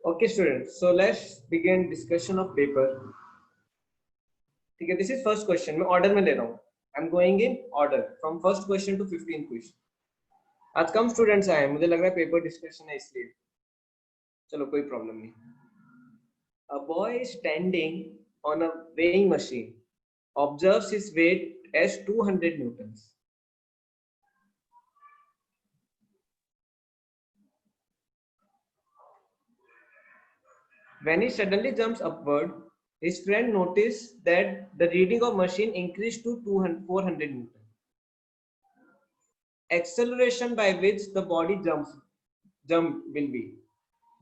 Okay students, so let's begin discussion of paper. ठीक है, this is first question. मैं order में ले रहा हूँ. I'm going in order from first question to 15th question. आज कम स्टूडेंट्स आए हैं, मुझे लग रहा है पेपर डिस्कशन है इसलिए. चलो कोई प्रॉब्लम नहीं. A boy is standing on a weighing machine, observes his weight as 200 newtons. When he suddenly jumps upward, his friend noticed that the reading of machine increased to 400 newton. Acceleration by which the body jump will be.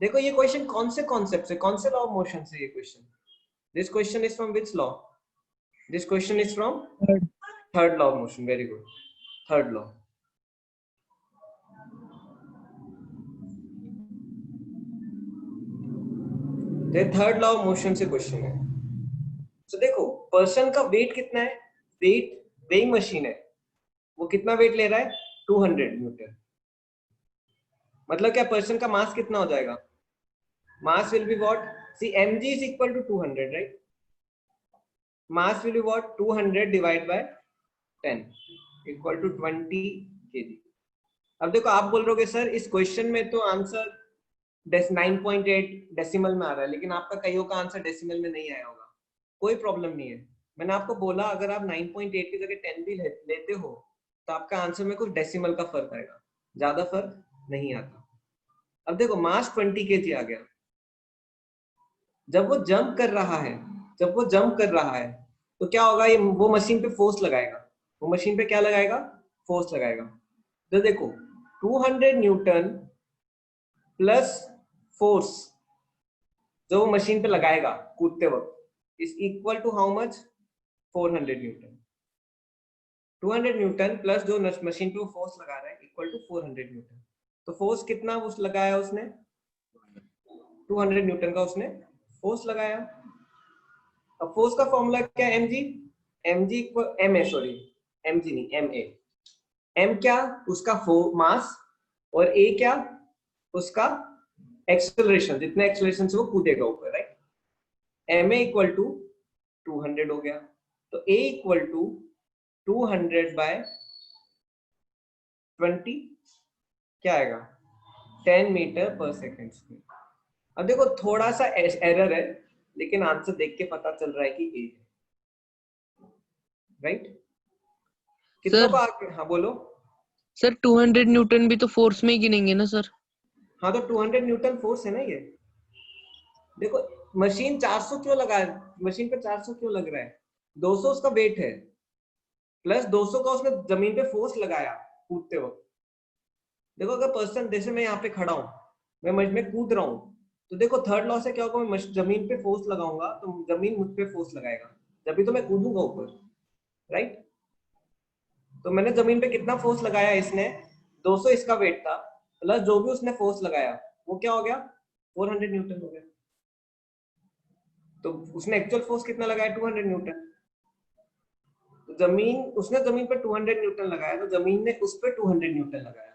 देखो ये question कौन से concept से, कौन से law of motion से ये question. This question is from which law? This question is from third law of motion. Very good, third law. Third law of motion से क्वेश्चन है. तो देखो पर्सन का वेट कितना है, वेट वेइंग मशीन है, वो कितना वेट ले रहा है 200 न्यूटन. मतलब क्या पर्सन का मास कितना हो जाएगा? Mass will be what? See mg is equal to 200, right? Mass will be what? 200 divide by 10 equal to 20 kg. अब देखो आप बोल रहे हो सर इस क्वेश्चन में तो आंसर 9.8 डेसिमल में आ रहा है, लेकिन आपका कईयों का आंसर डेसिमल में नहीं आया होगा. कोई प्रॉब्लम नहीं है. मैंने आपको बोला अगर आप 9.8 की जगह 10 भी लेते हो तो आपका आंसर में कुछ डेसिमल का फर्क आएगा, ज्यादा फर्क नहीं आता. अब देखो मास 20 kg आ गया. जब वो जंप कर रहा है तो क्या होगा? ये वो मशीन पे फोर्स लगाएगा. वो मशीन पे क्या लगाएगा? फोर्स लगाएगा. तो देखो 200 न्यूटन प्लस फोर्स जो वो मशीन पे लगाएगा कूदते वक्त is equal to how much? 400 newton. 200 newton plus जो मशीन पे वो फोर्स लगा रहा है इक्वल टू 400 न्यूटन. तो फोर्स कितना उस लगाया उसने? 200 न्यूटन का उसने फोर्स लगाया. अब फोर्स का फॉर्मूला क्या है? mg equal ma, sorry mg नहीं ma. m क्या? उसका मास, और a क्या? उसका एक्सेलरेशन, जितने एक्सेलरेशन से वो कूदेगा ऊपर, राइट? ma इक्वल टू 200 हो गया. तो a इक्वल टू 200 बाय 20 क्या आएगा? 10 मीटर पर सेकेंड स्क्वायर. अब देखो थोड़ा सा एरर है, लेकिन आंसर देख के पता चल रहा है कि ए है, राइट? कितना को आगे? हाँ बोलो सर. 200 न्यूटन भी तो फोर्स में ही गिनेंगे ना सर? हाँ तो 200 न्यूटन फोर्स है ना ये. देखो मशीन 400 क्यों लगा है? मशीन पे 400 क्यों लग रहा है? 200 उसका वेट है, प्लस 200 का उसने जमीन पे फोर्स लगाया कूदते वक्त. देखो अगर पर्सन, जैसे मैं यहाँ पे खड़ा हूँ, मैं कूद रहा हूँ, तो देखो थर्ड लॉ से क्या होगा? मैं जमीन पे फोर्स लगाऊंगा तो जमीन मुझ पे फोर्स लगाएगा, जब भी तो मैं कूदूंगा ऊपर, राइट? तो मैंने जमीन पे कितना फोर्स लगाया? इसने 200 इसका वेट था, प्लस जो भी उसने फोर्स लगाया वो क्या हो गया? 400 न्यूटन हो गया. तो उसने एक्चुअल फोर्स कितना लगाया? 200 न्यूटन. तो उसने जमीन पे 200 न्यूटन लगाया, तो जमीन ने उस पे 200 न्यूटन लगाया,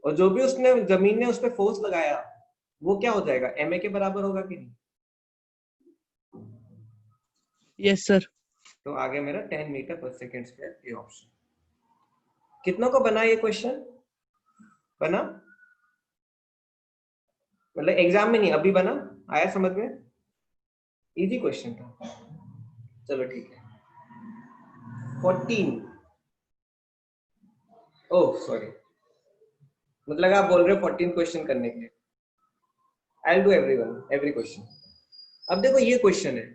और जो भी उसने जमीन ने उस पे फोर्स लगाया वो क्या हो जाएगा? ma के बराबर होगा कि नहीं? Yes sir. तो आगे मेरा 10 मीटर पर सेकेंड स्क्वायर, ये ऑप्शन. कितनों को बना ये क्वेश्चन? बना मतलब एग्जाम में नहीं, अभी बना? आया समझ में? इजी क्वेश्चन था. चलो ठीक है. 14. ओह सॉरी, मतलब आप बोल रहे हो 14 क्वेश्चन करने के लिए. I will do every question. अब देखो ये क्वेश्चन है.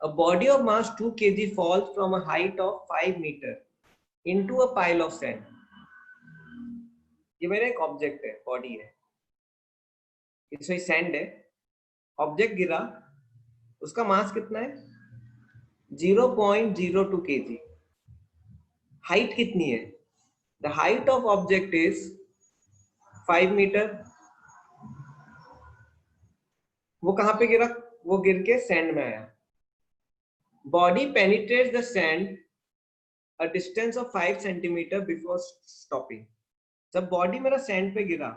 A body of mass 2 kg falls from a height of 5 meter into a pile of sand. ये मेरा एक ऑब्जेक्ट है, बॉडी है, इसमें सैंड है, ऑब्जेक्ट गिरा, उसका मास कितना है? 0.02 kg. हाइट कितनी है? The height of object is 5 meter. वो कहां पे गिरा? वो गिर के सैंड में आया. Body penetrates the sand a distance of 5 centimeter before stopping. जब बॉडी मेरा सैंड पे गिरा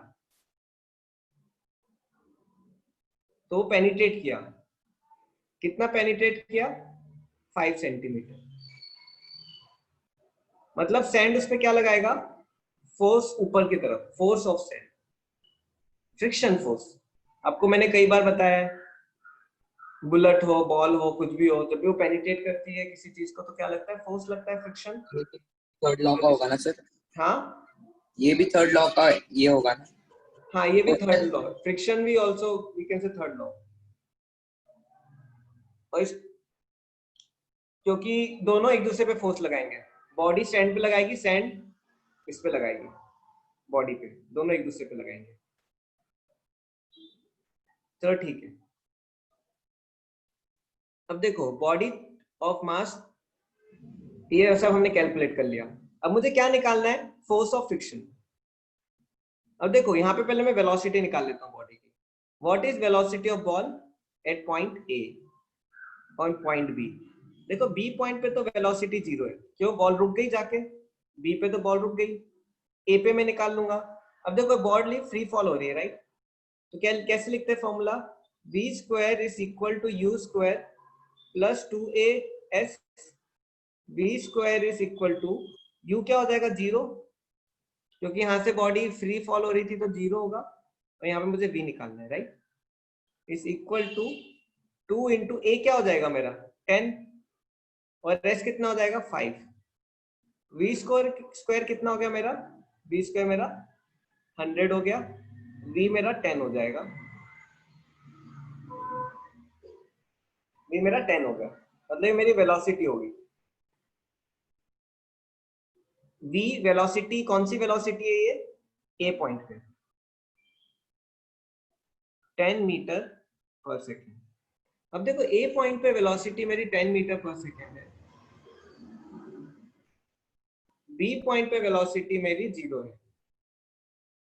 तो वो पेनिट्रेट किया, कितना पेनिट्रेट किया? 5 सेंटीमीटर। मतलब सैंड उस पे क्या लगाएगा? फोर्स ऊपर की तरफ, force of sand, friction force. आपको मैंने कई बार बताया है, बुलेट हो, बॉल हो, कुछ भी हो, जब भी वो पेनिट्रेट करती है किसी चीज को तो क्या लगता है? फोर्स लगता है, फ्रिक्शन। थर्ड लॉ का होगा ना सर? हाँ, ये भी थर्ड लॉ का ये होगा ना? हाँ, ये भी थर्ड लॉ, फ्रिक्शन भी also we can say third law. और क्योंकि दोनों एक दूसरे पे फोर्स लगाएंगे, बॉडी सैंड पे लगाएगी, सैंड इस पे लगाएगी, बॉडी पे, दोनों एक दूसरे पे लगाएंगे। चलो ठीक है। अब देखो बॉडी ऑफ मास, ये सब हमने कैलकुलेट कर लिया। अब मुझे क्या निकालना है? Force of friction. अब देखो यहाँ पे पहले मैं वेलोसिटी निकाल लेता हूँ बॉडी की। What is velocity of ball at point A on point B? देखो बी पॉइंट पे तो वेलोसिटी 0 है, क्यों? बॉल रुक गई जाके, बी पे तो बॉल रुक गई, ए पे मैं निकाल लूंगा। अब देखो बॉल फ्री फॉल हो रही है, राइट? तो क्या कैसे लिखते हैं formula? v square is equal to u square plus 2as। v square is equal to u क्या हो जाएगा? 0, क्योंकि यहाँ से बॉडी फ्री फॉल हो रही थी तो 0 होगा, और यहाँ पे मुझे v निकालना है, right? Is equal to 2 into a क्या हो जाएगा मेरा? 10, और s कितना हो जाएगा? 5। v स्क्वायर कितना हो गया मेरा? v स्क्वायर मेरा 100 हो गया, v मेरा 10 हो जाएगा, v मेरा 10 हो गया, मतलब ये मेरी वेलोसिटी होगी। v वेलोसिटी, कौन सी वेलोसिटी है ये? a पॉइंट पे 10 मीटर पर सेकेंड। अब देखो a पॉइंट पे वेलोसिटी मेरी 10 मीटर पर सेकेंड है, b पॉइंट पे वेलोसिटी मेरी 0 है।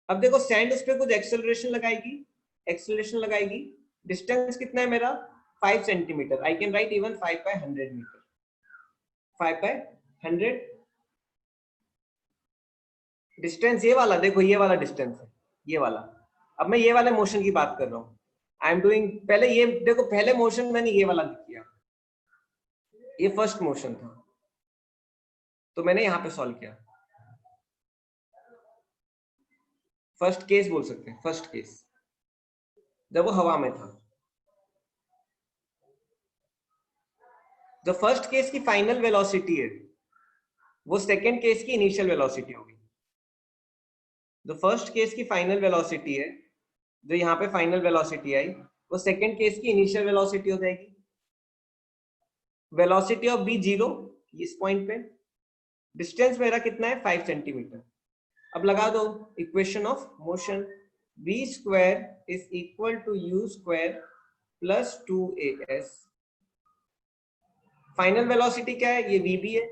अब देखो सैंड उस पे कुछ एक्सेलरेशन लगाएगी, डिस्टेंस कितना है मेरा? 5 centimeter. I can write even 5 by 100 meter, 5 by 100 distance. ये वाला देखो, ये वाला डिस्टेंस है, ये वाला। अब मैं ये वाले मोशन की बात कर रहा हूँ, आई एम डूइंग, पहले ये देखो, पहले मोशन मैंने ये वाला किया, ये फर्स्ट मोशन था, तो मैंने यहां पे सॉल्व किया। फर्स्ट केस बोल सकते हैं, फर्स्ट केस जब वो हवा में था। जो फर्स्ट केस की फाइनल वेलोसिटी है वो सेकंड केस की इनिशियल वेलोसिटी होगी। जो फर्स्ट केस की फाइनल वेलोसिटी है, जो यहाँ पे फाइनल वेलोसिटी आई, वो सेकंड केस की इनिशियल वेलोसिटी हो जाएगी। वेलोसिटी ऑफ बी 0 इस पॉइंट पे, डिस्टेंस मेरा कितना है? 5 सेंटीमीटर। अब लगा दो equation of motion, v square is equal to u square plus 2as। Final velocity क्या है? ये vb है।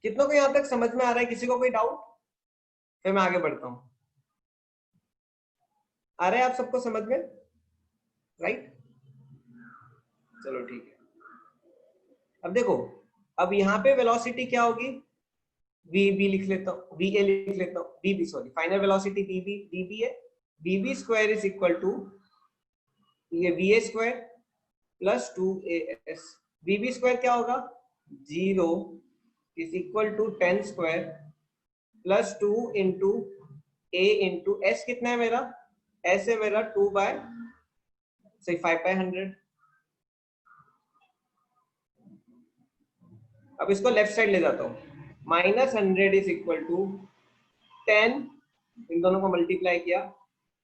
कितनों को यहां तक समझ में आ रहा है? किसी को कोई डाउट? फिर मैं आगे बढ़ता हूं। आ रहा है आप सबको समझ में, राइट? चलो ठीक है। अब देखो, अब यहाँ पे वेलोसिटी क्या होगी? vb लिख लेता हूँ, va लिख लेता हूँ, vb sorry, final velocity vb है। vb square is equal to ये va square plus 2as। vb square क्या होगा? 0 is equal to 10 square plus 2 into a into s। कितना है मेरा? s है मेरा 2 बाय 5 बाय 100। अब इसको लेफ्ट साइड ले जाता हूँ, माइनस 100 इज इक्वल टू 10, इन दोनों को मल्टीप्लाई किया,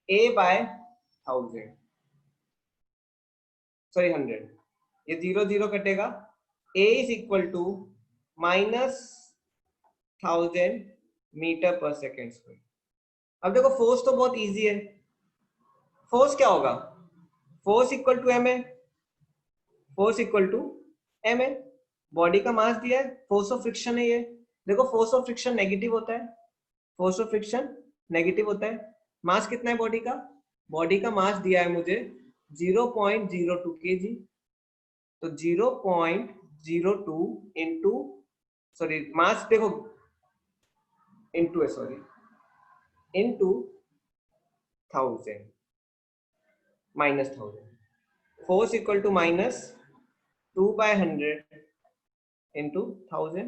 a बाय 1000, सॉरी 100, ये 0 0 कटेगा, a is equal to minus 1000 meter पर सेकेंड स्क्वायर। अब देखो फोर्स तो बहुत इजी है, फोर्स क्या होगा? फोर्स इक्वल टू एम है, फोर्स इक्वल टू एम है, बॉडी का मास दिया है, फोर्स ऑफ फ्रिक्शन है ये। देखो फोर्स ऑफ फ्रिक्शन नेगेटिव होता है, फोर्स ऑफ फ्रिक्शन नेगेटिव होता है। मास कितना है बॉडी का? बॉडी का मास दिया है मुझे 0.02 kg, तो 0.02 इंटू, सॉरी मास देखो इंटू है, sorry into 1000 minus 1000. Force equal to minus 2/100 into 1000.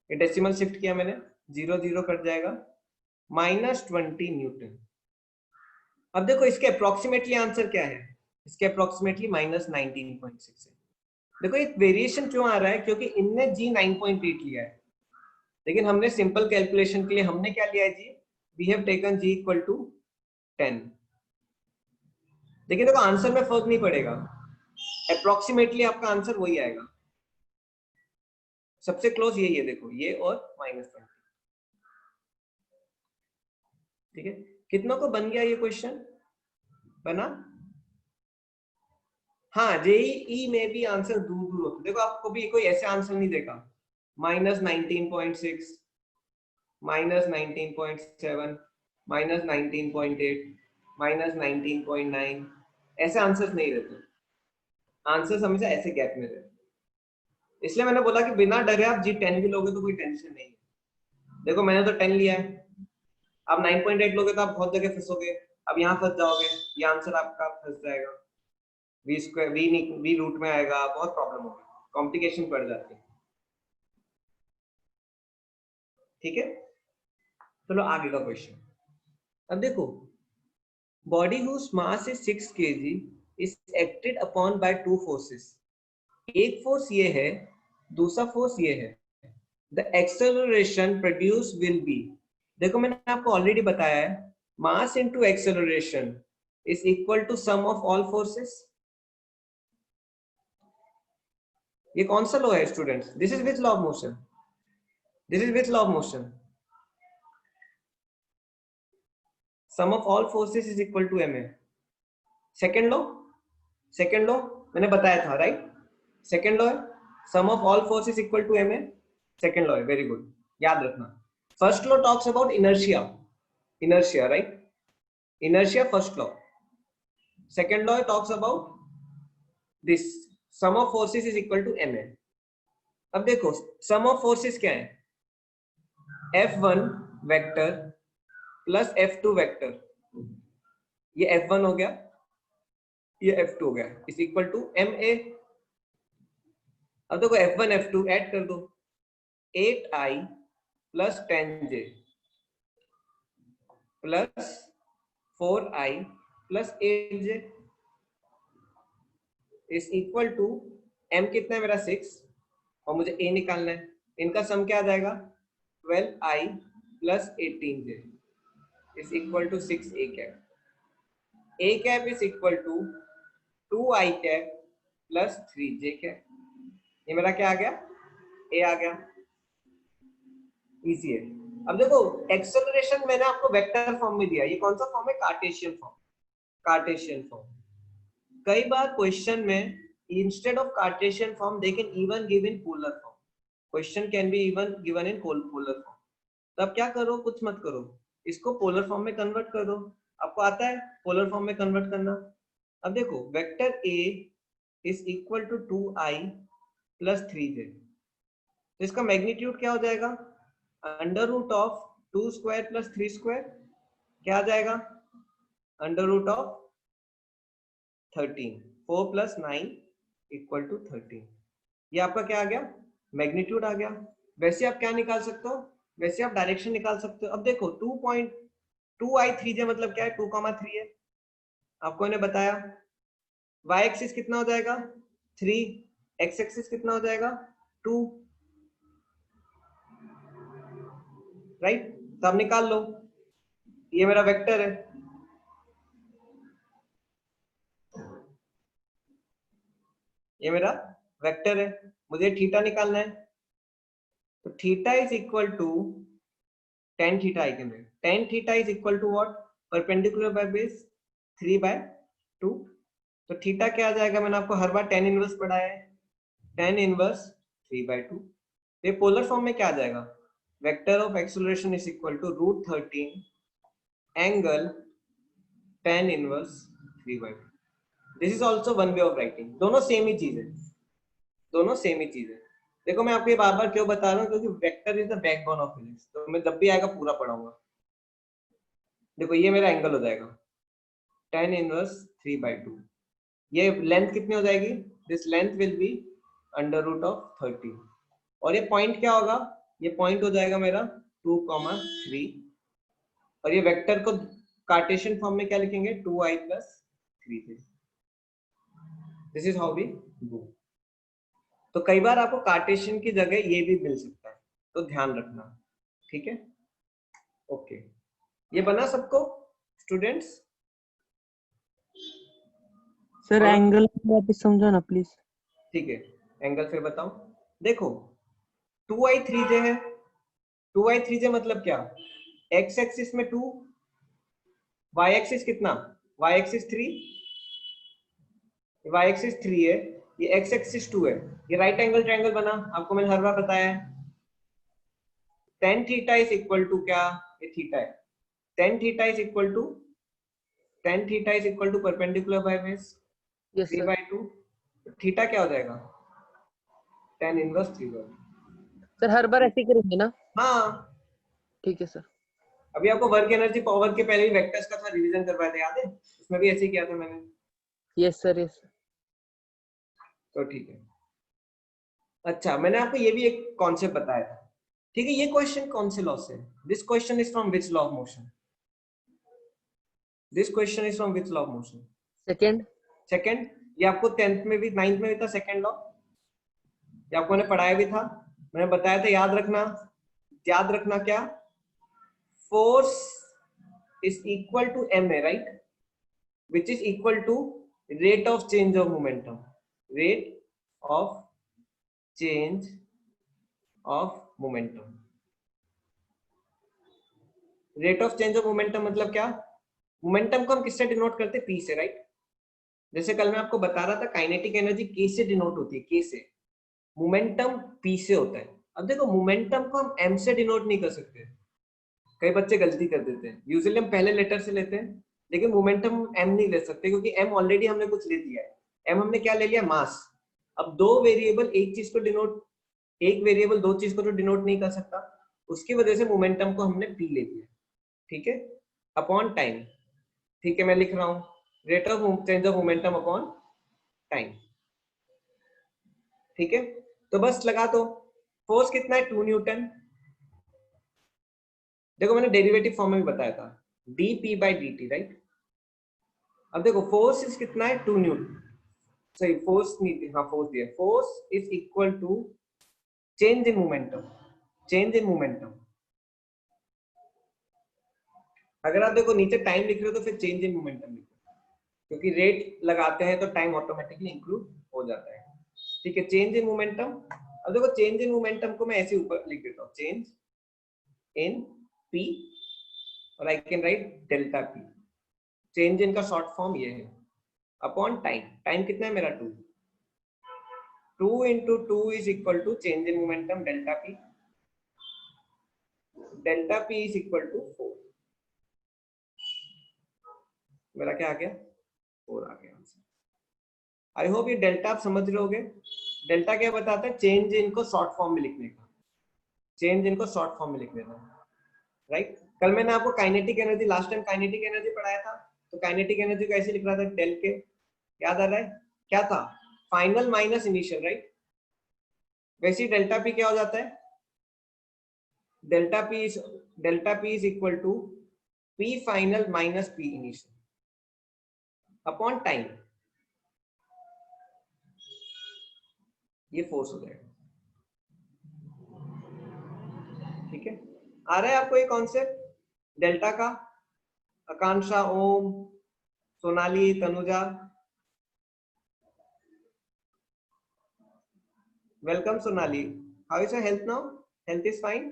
ये डेसिमल शिफ्ट किया मैंने, 0 0 कट जाएगा, -20 न्यूटन. अब देखो इसके अप्रोक्सीमेटली आंसर क्या है, इसके अप्रोक्सीमेटली -19.6 है. देखो ये वेरिएशन क्यों आ रहा है, क्योंकि इनने जी 9.8 लिया है, लेकिन हमने सिंपल कैलकुलेशन के लिए हमने क्या लिया है G, we have taken G equal to 10. लेकिन देखो आंसर में फर्क नहीं पड़ेगा, अप्रोक्सीमेटली आपका आंसर वही आएगा, सबसे क्लोज यही है. देखो ये और -20. ठीक है, कितनों को बन गया ये क्वेश्चन, बना? हाँ, जेईई में भी आंसर दूर दूर होते. देखो आपको भी कोई ऐसे आंसर नहीं देगा -19.6, -19.7, -19.8, -19.9, ऐसे आंसर्स नहीं रहते. आंसर्स हमेशा ऐसे गैप में रहते. इसलिए मैंने बोला कि बिना डरे आप जी 10 भी लोगे तो कोई टेंशन नहीं है. देखो मैंने तो 10 लिया है, आप 9.8 लोगे तो आप बहुत जगह फंसोगे. अब यहाँ फंस जाओगे, ये आंसर आपका फंस जाएगा, वी स्क्वायर वी रूट में आएगा, बहुत प्रॉब्लम होगी, कॉम्प्लिकेशन बढ़ जाती है. ठीक है, चलो आगे का क्वेश्चन. अब देखो, body whose mass is 6 kg is acted upon by two forces. एक फोर्स ये है, दूसरा फोर्स ये है. The acceleration produce will be. देखो मैंने आपको ऑलरेडी बताया है, mass into acceleration is equal to sum of all forces. ये कौन सा लॉ है students? This is which law of motion? This is which law of motion? Sum of all forces is equal to ma. Second law, second law मैंने बताया था, right? Second law है, sum of all forces equal to ma. Second law है, very good, याद रखना. First law talks about inertia, inertia, right? Inertia first law. Second law talks about this, sum of forces is equal to ma. अब देखो सम of forces क्या है, F1 vector plus F2 vector, ये F1 हो गया, ये F2 हो गया, इज इक्वल टू ma. अब देखो F1 F2 ऐड कर दो, 8i plus 10j plus 4i plus 8j is equal to m कितना है मेरा 6, और मुझे a निकालना है. इनका सम क्या आ जाएगा, 12i plus 18j is equal to 6a cap. a cap is equal to 2i cap plus 3j cap. ये मेरा क्या आ गया, a आ गया. इजी है. अब देखो एक्सेलरेशन मैंने आपको वेक्टर फॉर्म में दिया, ये कौन सा फॉर्म है, कार्टेशियन फॉर्म. Cartesian form. कई बार क्वेश्चन में instead of Cartesian form they can even give in polar form. Question can be even given in polar form. तो अब क्या करो, कुछ मत करो, इसको पोलर फॉर्म में कन्वर्ट कर दो. आपको आता है पोलर फॉर्म में कन्वर्ट करना. अब देखो vector a is equal to 2i plus 3j, तो इसका मैग्नीट्यूड क्या हो जाएगा, under root of 2 square plus 3 square, क्या आ जाएगा, under root of 13. 4 plus 9 equal to 13. ये आपका क्या आ गया, मैग्नीट्यूड आ गया. वैसे आप क्या निकाल सकते हो, वैसे आप डायरेक्शन निकाल सकते हो. अब देखो 2.2i3j मतलब क्या है, 2,3 है, आपको मैंने बताया. y एक्सिस कितना हो जाएगा 3, x एक्सिस कितना हो जाएगा 2, राइट? तो आप निकाल लो, ये मेरा वेक्टर है, ये मेरा वेक्टर है, मुझे थीटा निकालना है. तो theta is equal to tan theta I can, tan theta is equal to what, perpendicular by base 3/2. तो थीटा क्या आ जाएगा, मैंने आपको हर बार tan इनवर्स पढ़ाया है, tan इनवर्स 3/2. ये पोलर फॉर्म में क्या आ जाएगा, vector of acceleration is equal to √13 angle tan inverse 3/2. This is also one way of writing. दोनों सेम ही चीज है, दोनों सेम ही चीज है. देखो मैं आपको ये बार बार क्यों बता रहा हूँ, क्योंकि vector is the backbone of physics. तो मैं जब भी आएगा पूरा पढ़ाऊंगा. देखो ये मेरा एंगल हो जाएगा, tan इनवर्स 3/2। ये लेंथ कितनी हो जाएगी? This length will be √30। और ये पॉइंट क्या होगा? ये पॉइंट हो जाएगा मेरा 2,3। और ये वेक्टर को कार्टेशियन फॉर्म में क्या लिखेंगे? 2i + 3j। This is how we do. तो कई बार आपको कार्टेशियन की जगह ये भी मिल सकता है, तो ध्यान रखना, ठीक है? ओके, ये बना सबको स्टूडेंट्स? सर और एंगल वापस समझो ना प्लीज। ठीक है, एंगल फिर बताओ। देखो 2i3j है। 2i3j मतलब क्या? x एक्सिस में 2, y एक्सिस कितना? y एक्सिस 3, y एक्सिस 3 है, ये x एक्सिस 2 है। ये राइट एंगल ट्रायंगल बना, आपको मैंने हर बार बताया है। tan theta is equal to क्या? ये थीटा है। tan theta is equal to perpendicular by base yes sir. 3/2। थीटा क्या हो जाएगा? tan inverse 3/2। सर हर बार ऐसे ही करेंगे ना? हाँ, ठीक है सर। अभी आपको वर्क एनर्जी पावर के पहले ही वेक्टर्स का था रिवीजन करवाया था, याद है? उसमें भी ऐसे ही किया था मैंने। Yes sir yes. तो ठीक है। अच्छा, मैंने आपको ये भी एक कॉन्सेप्ट बताया था, ठीक है? ये क्वेश्चन कौन से लॉ से है? This question is from which law of motion? This question is from which law of motion? Second. Second. ये आपको 10th में भी 9th में भी था सेकंड लॉ, ये आपको मैंने पढ़ाया भी था, मैंने बताया था, याद रखना। याद रखना क्या? Force is equal to m a, right? Which is equal to rate of change of momentum. Rate of change of momentum. Rate of change of momentum मतलब क्या? मोमेंटम को हम किससे डिनोट करते हैं? पी से, राइट? जैसे कल मैं आपको बता रहा था काइनेटिक एनर्जी के से डिनोट होती है, के से। मोमेंटम पी से होता है। अब देखो मोमेंटम को हम एम से डिनोट नहीं कर सकते, कई बच्चे गलती कर देते हैं। यूजुअली हम पहले लेटर से लेते हैं, लेकिन मोमेंटम एम नहीं ले सकते, क्योंकि एम ऑलरेडी हमने कुछ ले दिया है। एम हमने क्या ले लिया? मास। अब दो वेरिएबल एक चीज को डिनोट, एक वेरिएबल दो चीज को तो डिनोट नहीं कर सकता, उसकी वजह से मोमेंटम को हमने पी ले दिया, ठीक है? अपॉन टाइम, ठीक है? मैं लिख रहा हूं rate of change of momentum upon time, ठीक है? तो बस लगा दो। फोर्स कितना है? 2 न्यूटन। देखो मैंने डेरिवेटिव फॉर्म में भी बताया था, dp/dt, राइट? अब देखो फोर्स इज कितना है? 2 न्यूटन। सही, फोर्स नहीं, हाँ फोर्स दिया। Force is equal to change in momentum. Change in momentum, अगर आप देखो नीचे टाइम लिख रहे हो तो फिर चेंज इन मोमेंटम लिखो, क्योंकि रेट लगाते हैं तो टाइम ऑटोमेटिकली इंक्लूड हो जाता है, ठीक है? Change in momentum. अब देखो चेंज इन मोमेंटम को मैं ऐसे ऊपर लिख देता हूँ, चेंज इन पी, और आई can right delta P. Change in का शॉर्ट फॉर्म ये है, अपॉन टाइम। टाइम कितना है मेरा? 2। 2 into 2 is equal to change in momentum delta p. Delta p is equal to 4. मेरा क्या आ गया? 4 आ गया आंसर। आई होप ये डेल्टा आप समझ रहे होगे। डेल्टा क्या बताता है? चेंज इन को शॉर्ट फॉर्म में लिखने का। चेंज इन को शॉर्ट फॉर्म में लिखने का, राइट? कल मैंने आपको kinetic energy, last time kinetic energy पढ़ाया था, तो काइनेटिक एनर्जी को ऐसे लिख रहा था, डेल के, याद आ रहा है? क्या था? Final minus initial, right? वैसे ही डेल्टा पी क्या हो जाता है? Delta P is equal to P final minus P initial upon time. ये फोर्स हो जाएगा, ठीक है? आ रहा है आपको ये कॉन्सेप्ट डेल्टा का? Akanksha, Om, Sonali, Tanuja, welcome Sonali. How is your health now? Health is fine?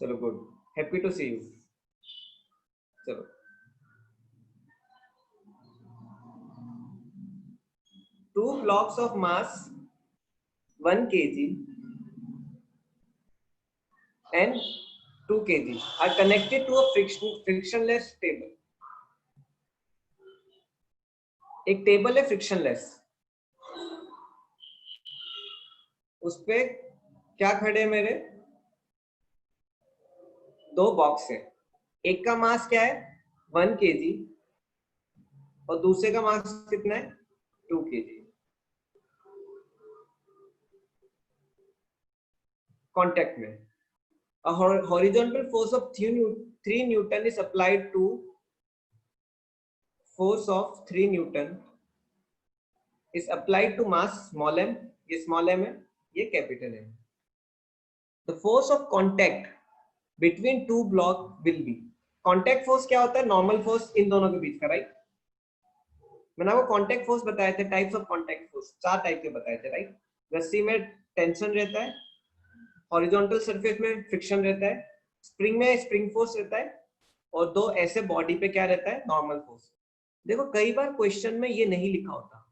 चलो good, happy to see you. चलो, two blocks of mass 1 kg and 2 kg are connected to a frictionless table. एक टेबल है फ्रिक्शनलेस, उस पे क्या खड़े मेरे? दो बॉक्स है, एक का मास क्या है 1 kg और दूसरे का मास कितना है 2 kg। कांटेक्ट में a horizontal force of 3 Newton is applied to force of 3 Newton is applied to mass small m, ये small m है, ये capital M। The force of contact between two block will be, contact force क्या होता है normal force in दोनों के बीच का, right. मैंने आपको कांटेक्ट फोर्स बताए थे, types of contact force 4 type के बताए थे, राइट। रस्सी में टेंशन रहता है, हॉरिजॉन्टल सरफेस में फ्रिक्शन रहता है, स्प्रिंग में स्प्रिंग फोर्स रहता है, और दो ऐसे बॉडी पे क्या रहता है नॉर्मल फोर्स। देखो कई बार क्वेश्चन में ये नहीं लिखा होता,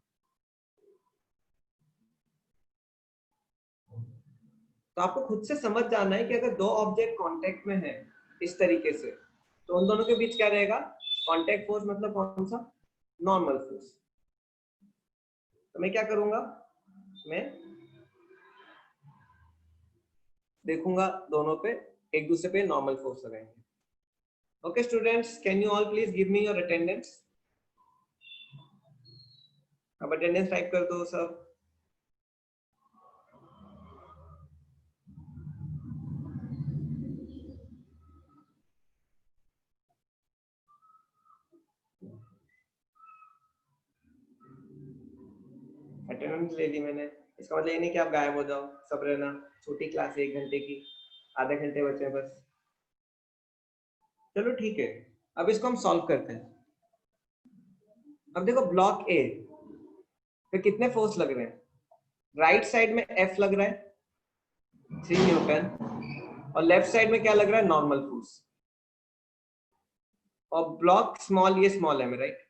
तो आपको खुद से समझ जाना है कि अगर दो ऑब्जेक्ट कांटेक्ट में है इस तरीके से तो उन दोनों के बीच क्या रहेगा, कांटेक्ट फोर्स मतलब कौन सा, नॉर्मल फोर्स। तो मैं क्या करूंगा, मैं देखूंगा दोनों पे एक दूसरे पे नॉर्मल फोर्स लगाएंगे। Okay students, can you all please give me your attendance. अब अटेंडेंस टाइप कर दो सब। अटेंडेंस ले ली मैंने, इसका मतलब ये नहीं कि आप गायब हो जाओ, सब रहना। छोटी क्लास है 1 घंटे की, आधे घंटे बचे हैं बस। चलो ठीक है, अब इसको हम सॉल्व करते हैं। अब देखो ब्लॉक ए पे कितने फोर्स लग रहे हैं, राइट साइड में F लग रहा है 3 न्यूटन और लेफ्ट साइड में क्या लग रहा है नॉर्मल फोर्स। और ब्लॉक स्मॉल, ये स्मॉल M है, राइट।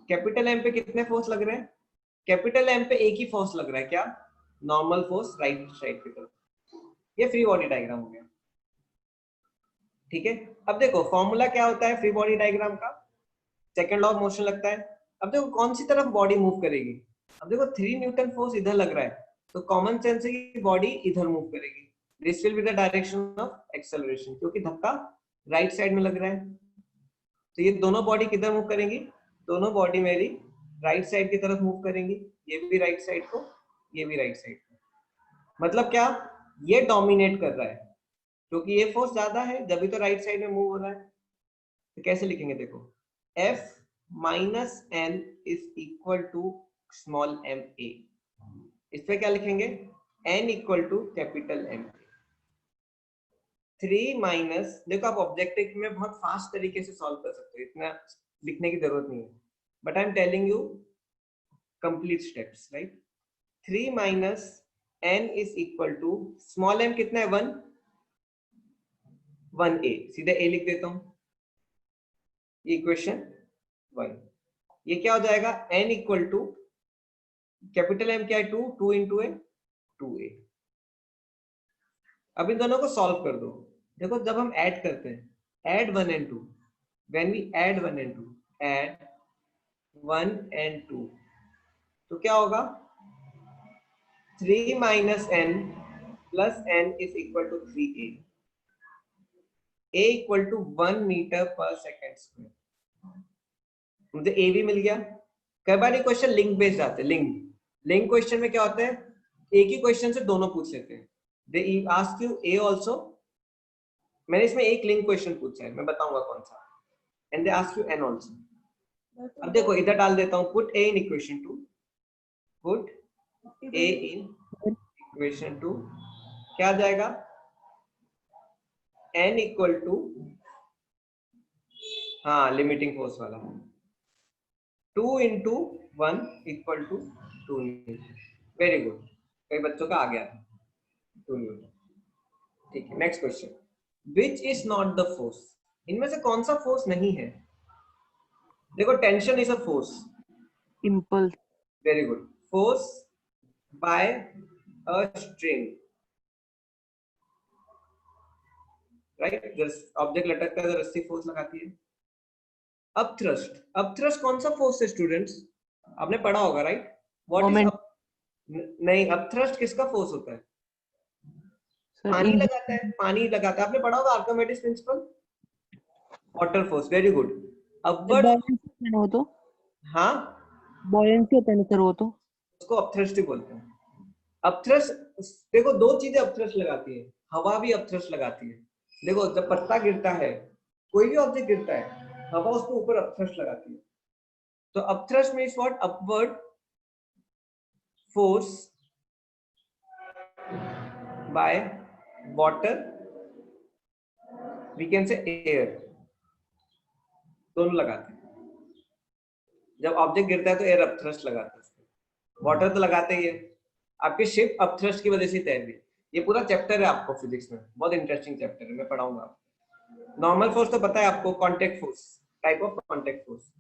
कैपिटल M पे कितने फोर्स लग रहे हैं, कैपिटल M पे एक ही फोर्स लग रहा है, क्या, नॉर्मल फोर्स राइट साइड की तरफ। ये फ्री बॉडी डायग्राम हो गया, ठीक है। अब देखो फॉर्मूला क्या होता है फ्री बॉडी डायग्राम का, सेकंड लॉ ऑफ मोशन लगता है। अब देखो कौन सी तरफ बॉडी मूव करेगी, अब देखो 3 न्यूटन फोर्स इधर लग रहा है तो कॉमन सेंस है कि बॉडी इधर मूव करेगी, this will be the direction of acceleration, क्योंकि धक्का राइट साइड में लग रहा है। तो ये दोनों बॉडी किधर मूव करेंगी, दोनों बॉडी मेरी राइट साइड की तरफ मूव करेंगी, ये भी राइट साइड को, ये भी राइट साइड को। मतलब क्या, ये डोमिनेट कर रहा है क्योंकि ये फोर्स ज्यादा है, जब भी तो राइट साइड में मूव हो रहा है। तो कैसे लिखेंगे, देखो F minus N is equal to small m a, इस पे क्या लिखेंगे n equal to capital M। 3 minus, देखो आप ऑब्जेक्टिव में बहुत फास्ट तरीके से सॉल्व कर सकते हो, इतना लिखने की जरूरत नहीं है, but I am telling you complete steps, right. 3 minus n is equal to small m कितना है 1, 1a, सीधे a लिख देता हूं, ये इक्वेशन 1। ये क्या हो जाएगा n equal to capital M क्या है 2, 2 इंटू ए 2a। अब इन दोनों को सॉल्व कर दो। देखो जब हम ऐड करते हैं, add 1 and 2, when we add 1 and 2, add 1 and 2, तो क्या होगा 3 minus n plus n is equal to 3a, a equal to 1 meter पर सेकेंड स्क्वायर। मुझे a भी मिल गया। कई बार ये क्वेश्चन लिंक बेस्ड जाते हैं, लिंक क्वेश्चन में क्या होता है, एक ही क्वेश्चन से दोनों पूछ लेते हैं, दे आस्क यू a आल्सो। मैंने इसमें एक लिंक क्वेश्चन पूछा है, मैं बताऊंगा कौन सा, and they ask you n also. अब देखो इधर डाल देता हूं, put a in equation 2, put a in equation 2, क्या आ जाएगा n इक्वल टू, हाँ लिमिटिंग फोर्स वाला, 2 into 1 equal to 2 newton. Very good, कई बच्चों का आ गया 2 न्यूटन, ठीक है। Next question, which is not the force, इनमें से कौन सा फोर्स नहीं है। देखो tension is a force, impulse, very good, force by a string, right, object लटकता है तो रस्सी फोर्स लगाती है। अपथ्रस्ट, अपथ्रस्ट कौन सा फोर्स है स्टूडेंट्स, आपने पढ़ा होगा, राइट। व्हाट इज मोमेंट, नहीं, अपथ्रस्ट किसका फोर्स होता है, सर पानी लगाता है, पानी लगाता है, आपने पढ़ा होगा Archimedes principal, water force, very good. Upward, buoyancy है ना वो तो, हाँ बॉयंसी होता है ना सर वो तो। उसको अपथ्रस्ट ही बोलते हैं। अपथ्रस्ट, देखो दो चीजें अपथ्रस्ट लगाती है, हवा भी अपथ्रस्ट लगाती है। देखो जब पत्ता गिरता है, कोई भी ऑब्जेक्ट गिरता है, हवा उसके ऊपर अपथ्रस्ट लगाती है। तो upthrust means what, upward force by water, we can say air, दोनों लगाते हैं। जब ऑब्जेक्ट गिरता है तो एयर अपथ्रस्ट लगाता है, वाटर तो लगाते ही है। आपकी शिप अपथ्रस्ट की वजह से तैर रही है। ये पूरा चैप्टर है आपको फिजिक्स में, बहुत इंटरेस्टिंग चैप्टर है, मैं पढ़ाऊंगा आपको। नॉर्मल फोर्स तो पता है आपको, contact force, type of contact force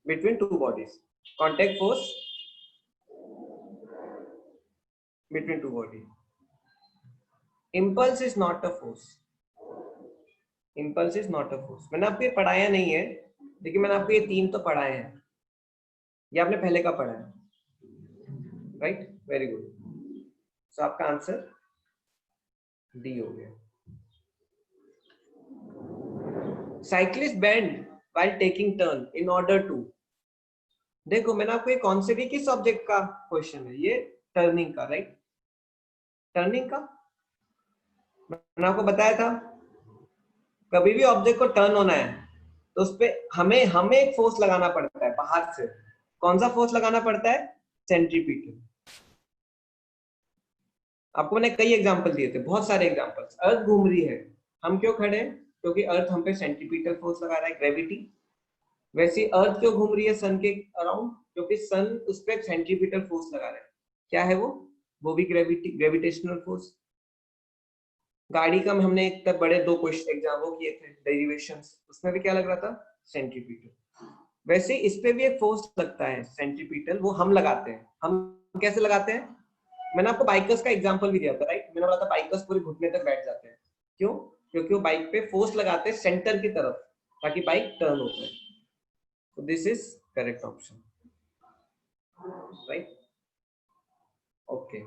between two bodies, contact force between two body. Impulse is not a force, impulse is not a force. मैंने आपको ये पढ़ाया नहीं है, लेकिन मैंने आपको ये तीन तो पढ़ाए हैं, ये आपने पहले का पढ़ा है, राइट, वेरी गुड। सो आपका आंसर डी हो गया। Cyclist bend while taking turn in order to, देखो मैंने आपको ये कौन से भी किस ऑब्जेक्ट का क्वेश्चन है, ये टर्निंग का, राइट, टर्निंग का मैंने आपको बताया था। कभी भी ऑब्जेक्ट को टर्न होना है तो उस पे हमें हमें एक फोर्स लगाना पड़ता है बाहर से। कौन सा फोर्स लगाना पड़ता है, सेंट्रीपिटल। आपको मैंने कई एग्जांपल दिए थे, बहुत सारे एग्जांपल्स। अर्थ घूम रही है, हम क्यों खड़े हैं, क्योंकि अर्थ हम पे सेंट्रीपिटल फोर्स लगा रहा है, ग्रेविटी। वैसे अर्थ क्यों घूम रही है सन के अराउंड, क्योंकि सन उस पर सेंट्रीपिटल फोर्स लगा रहा है। क्या है वो भी ग्रेविटी, ग्रेविटेशनल फोर्स। गाड़ी का हमने एक तक बड़े दो क्वेश्चन एग्जाम वो किए थे, डेरिवेशंस, उसमें भी क्या लग रहा था, सेंट्रीपिटल। वैसे इस पे भी एक फोर्स लगता है सेंट्रीपिटल, वो हम लगाते हैं। हम कैसे लगाते हैं, मैंने आपको बाइकर्स का एग्जांपल भी दिया था, राइट, मैंने बोला था बाइकर्स पूरे घुटने तक बैठ जाते हैं, क्यों, क्योंकि वो बाइक पे फोर्स लगाते हैं सेंटर की तरफ, ताकि बाइक टर्न हो जाए। So this is correct option, right? Okay.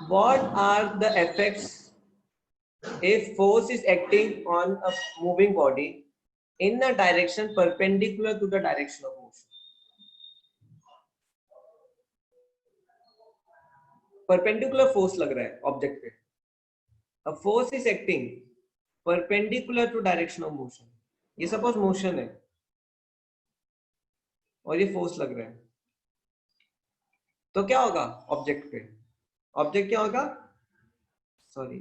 What are the effects if force is acting on a moving body in a direction perpendicular to the direction of motion? Perpendicular force लग रहा है object पे, a force is acting perpendicular to direction of motion. ये suppose motion है और ये force लग रहा है, तो क्या होगा ऑब्जेक्ट पे, ऑब्जेक्ट क्या होगा, सॉरी,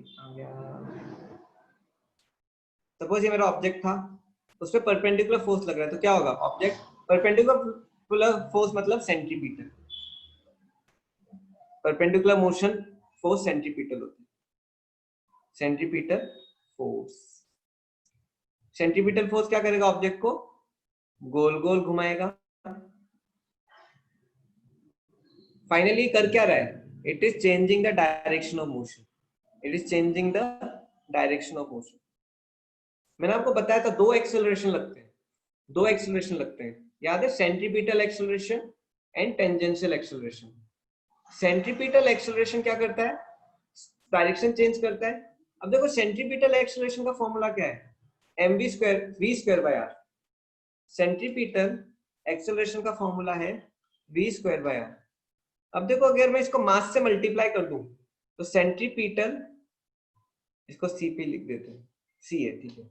सपोज ये मेरा ऑब्जेक्ट था, उस पर परपेंडिकुलर फोर्स लग रहा है, तो क्या होगा ऑब्जेक्ट, परपेंडिकुलर फोर्स मतलब centripetal, perpendicular motion force centripetal होती है, सेंट्रीपिटल फोर्स। सेंट्रीपिटल फोर्स क्या करेगा, ऑब्जेक्ट को गोल गोल घुमाएगा। फाइनली कर क्या रहा है, it is changing the direction of motion, it is changing the direction of motion. मैंने आपको बताया था दो एक्सेलरेशन लगते हैं, दो एक्सेलरेशन लगते हैं, याद है, centripetal acceleration and tangential acceleration. Centripetal acceleration क्या करता है, डायरेक्शन चेंज करता है। अब देखो सेंट्रीपिटल एक्सेलरेशन का फॉर्मूला क्या है, mv square v square by r। Centripetal acceleration का फॉर्मूला है v स्क्वायर बाय r। अब देखो अगर मैं इसको मास से मल्टीप्लाई कर दूं तो सेंट्रीपिटल, इसको c पे लिख देते हैं, c है, ठीक है,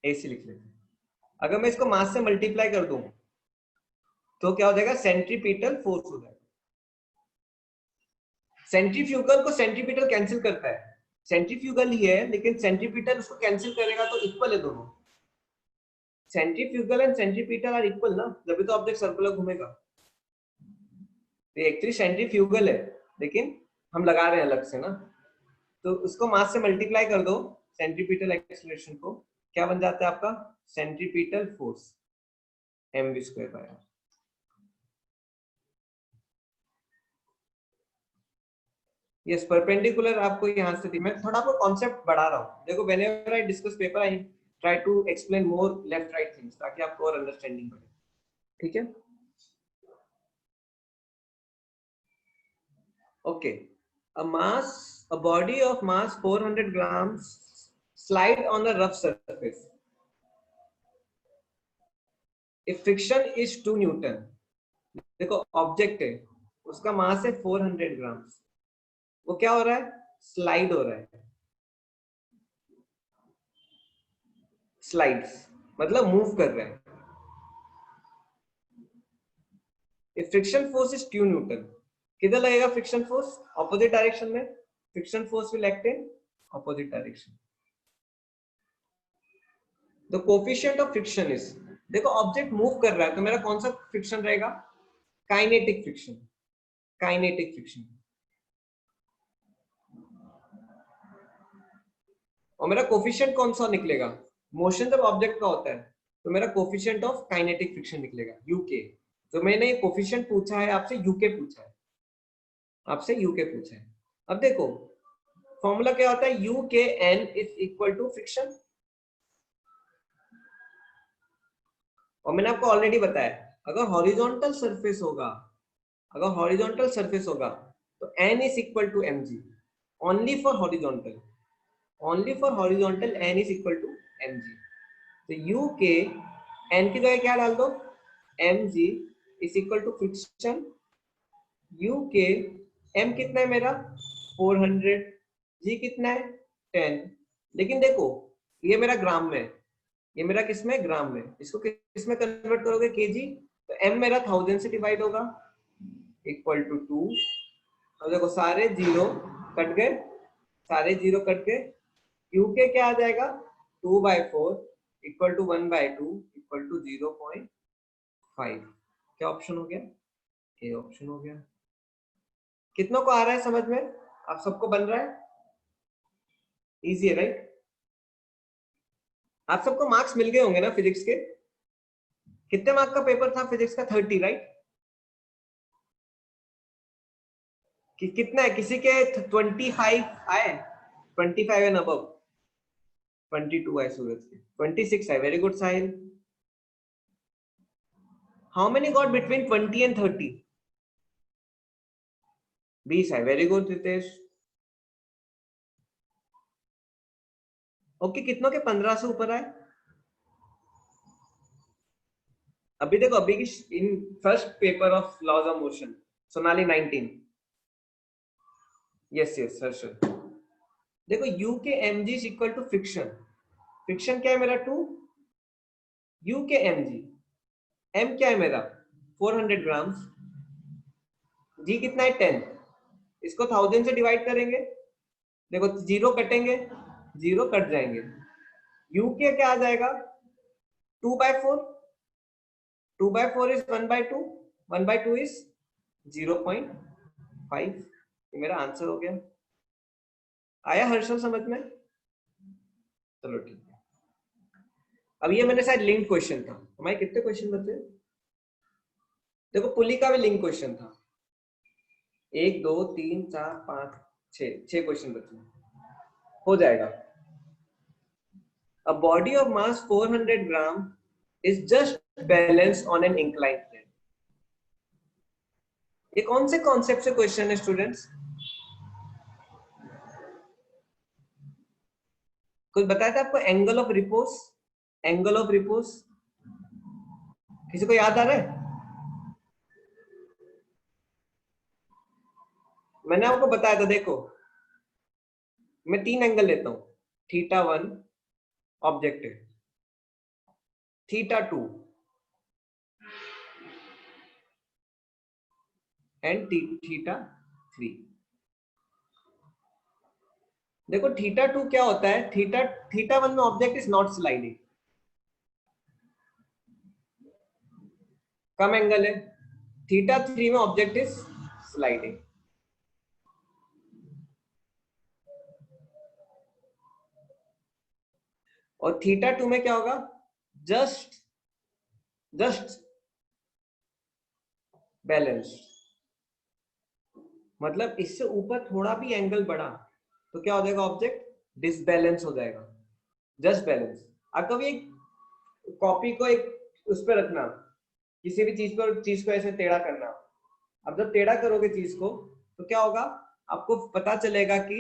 ac लिख लेते हैं। अगर मैं इसको मास से मल्टीप्लाई कर दूं तो क्या हो जाएगा, सेंट्रीपिटल फोर्स हो जाएगा। सेंट्रीफ्यूगल को सेंट्रीपिटल कैंसिल करता है, सेंट्रीफ्यूगल ही है लेकिन सेंट्रीपिटल उसको कैंसिल करेगा, तो इक्वल है दोनों। Centrifugal and centripetal are equal ना, जब तो ऑब्जेक्ट सर्कुलर घूमेगा। ये एक्चुअली सेंट्रीफ्यूगल है लेकिन हम लगा रहे हैं अलग से ना, तो उसको मास से मल्टीप्लाई कर दो सेंट्रीपिटल एक्सेलरेशन को, क्या बन जाता है आपका, centripetal force mv square by r। Yes, perpendicular आपको यहां से, मैं थोड़ा आपको कॉन्सेप्ट बढ़ा रहा हूं। देखो whenever I discuss paper I try to explain more left right things, ताकि आपको और अंडरस्टैंडिंग बढ़े, ठीक है, okay. a body of mass 400 grams slide on a rough surface. If friction is 2 Newton, देखो ऑब्जेक्ट है, उसका मास है 400 ग्राम्स, वो क्या हो रहा है, स्लाइड हो रहा है। स्लाइड्स मतलब मूव कर रहे हैं। If friction force is 2 Newton, किधर लगेगा फ्रिक्शन फोर्स, ऑपोजिट डायरेक्शन में। Friction force will act in opposite direction. The coefficient of friction is, देखो ऑब्जेक्ट मूव कर रहा है तो मेरा कौन सा फ्रिक्शन रहेगा, काइनेटिक फ्रिक्शन। Kinetic friction. और मेरा कोफिशिएंट कौन सा निकलेगा, मोशन जब ऑब्जेक्ट का होता है तो मेरा कोफिशिएंट ऑफ काइनेटिक फ्रिक्शन निकलेगा यूके। तो मैंने ये कोफिशिएंट पूछा है आपसे, यूके पूछा है आपसे, यूके पूछा है। अब देखो फॉर्मूला क्या होता है, u k n is equal to friction. और मैंने आपको ऑलरेडी बताया अगर हॉरिजॉन्टल सरफेस होगा, अगर हॉरिजॉन्टल सरफेस होगा तो n is equal to mg, only for horizontal, only for horizontal n is equal to mg। तो u के n की जगह क्या डाल दो, mg is equal to friction. u k m कितना है मेरा 400, g कितना है 10। लेकिन देखो ये मेरा ग्राम में, ये मेरा किस में, ग्राम में। इसको किस में कन्वर्ट करोगे, केजी। तो m मेरा 1000 से डिवाइड होगा, इक्वल टू 2। अब देखो सारे जीरो कट गए, सारे जीरो कट गए। u के क्या आ जाएगा 2/4 इक्वल टू 1/2 इक्वल टू 0.5। क्या ऑप्शन हो गया, ए ऑप्शन हो गया। कितनों को आ रहा है समझ में, आप सबको बन रहा है, इजी है राइट। आप सबको मार्क्स मिल गए होंगे ना फिजिक्स के। कितने मार्क का पेपर था फिजिक्स का, 30 राइट। कितना है, किसी के 25 आए, 25 एंड अबव, 22 है सूरज के, 26 है, very good Sahil. How many got between 20 and 30, 20 है, वेरी गुड रितेश। ओके कितनों के 15 से ऊपर आए। अभी देखो अभी की in first paper of laws of motion Sonali 19, yes yes sir. देखो u k mg is equal to friction, friction क्या है मेरा 2, u के mg, m क्या है मेरा 400 ग्राम्स, g कितना है 10। इसको 1000 से डिवाइड करेंगे, देखो जीरो कटेंगे, जीरो कट जाएंगे। u के क्या आ जाएगा 2/4, 2/4 इज 1/2, 1/2 इज 0.5। ये मेरा आंसर हो गया। आया हर्षल समझ में, चलो ठीक है। अब ये मैंने शायद लिंक क्वेश्चन था, हमारे कितने क्वेश्चन बचे, देखो पुली का भी लिंक क्वेश्चन था, 1 2 3 4 5 6 क्वेश्चन बचे, हो जाएगा। A body of mass 400 gram is just balanced on an inclined plane। ये कौन से कॉन्सेप्ट से क्वेश्चन है स्टूडेंट्स, कुछ बताया था आपको, angle of repose, angle of repose किसी को याद आ रहा है। मैंने आपको बताया था, देखो मैं 3 एंगल लेता हूं, θ1 ऑब्जेक्ट है, θ2 एंड θ3। देखो θ2 क्या होता है, θ1 में object is not sliding, come angle है। θ3 में ऑब्जेक्ट इज स्लाइडिंग। और θ2 में क्या होगा, जस्ट बैलेंस, मतलब इससे ऊपर थोड़ा भी एंगल बढ़ा तो क्या हो जाएगा, ऑब्जेक्ट डिसबैलेंस हो जाएगा, जस्ट बैलेंस। आप कभी एक कॉपी को एक उस पर रखना, किसी भी चीज को ऐसे टेढ़ा करना, अब जब टेढ़ा करोगे चीज को तो क्या होगा, आपको पता चलेगा कि